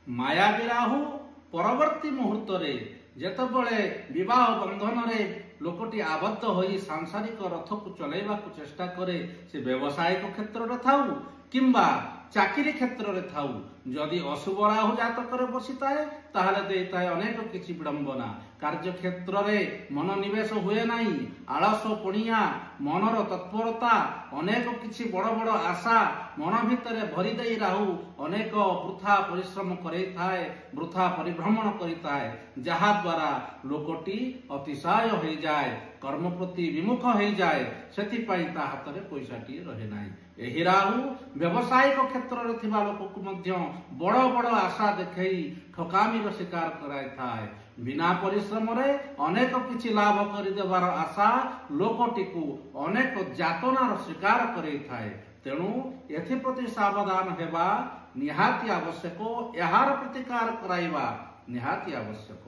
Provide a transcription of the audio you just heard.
ମାୟାବୀ ରାହୁ ପରବର୍ତ୍ତୀ ମୁହୂର୍ତ୍ତରେ ଯେତେବେଳେ ବିବାହ ବନ୍ଧନରେ ଲୋକଟି ଆବଦ୍ଧ ହୋଇ ସାଂସାରିକ ରଥକୁ ଚଲାଇବାକୁ ଚେଷ୍ଟା କରେ, ସେ ବ୍ୟବସାୟିକ କ୍ଷେତ୍ରରେ ଥାଉ କିମ୍ବା ଚାକିରି କ୍ଷେତ୍ରରେ ଥାଉ, ଯଦି ଅଶୁଭ ରାହୁ ଜାତକରେ ବସିଥାଏ ତାହେଲେ ଦେଇଥାଏ ଅନେକ କିଛି ବିଡ଼ମ୍ବନା। କାର୍ଯ୍ୟକ୍ଷେତ୍ରରେ ମନୋନିବେଶ ହୁଏ ନାହିଁ, ଆଳସ ପଣିଆ, ମନର ତତ୍ପରତା, ଅନେକ କିଛି ବଡ଼ ବଡ଼ ଆଶା ମନ ଭିତରେ ଭରି ଦେଇ ରାହୁ ଅନେକ ବୃଥା ପରିଶ୍ରମ କରେଇଥାଏ, ବୃଥା ପରିଭ୍ରମଣ କରିଥାଏ, ଯାହାଦ୍ୱାରା ଲୋକଟି ଅତିଶୟ ହୋଇଯାଏ, କର୍ମ ପ୍ରତି ବିମୁଖ ହୋଇଯାଏ, ସେଥିପାଇଁ ତା ହାତରେ ପଇସାଟିଏ ରହେ ନାହିଁ। ଏହି ରାହୁ ବ୍ୟବସାୟିକ କ୍ଷେତ୍ରରେ ଥିବା ଲୋକକୁ ମଧ୍ୟ ବଡ଼ ବଡ଼ ଆଶା ଦେଖାଇ ଠକାମିର ଶିକାର କରାଇଥାଏ। ବିନା ପରିଶ୍ରମରେ ଅନେକ କିଛି ଲାଭ କରିଦେବାର ଆଶା ଲୋକଟିକୁ ଅନେକ ଯାତନାର ଶିକାର କରାଇଥାଏ। ତେଣୁ ଏଥିପ୍ରତି ସାବଧାନ ହେବା ନିହାତି ଆବଶ୍ୟକ, ଏହାର ପ୍ରତିକାର କରାଇବା ନିହାତି ଆବଶ୍ୟକ।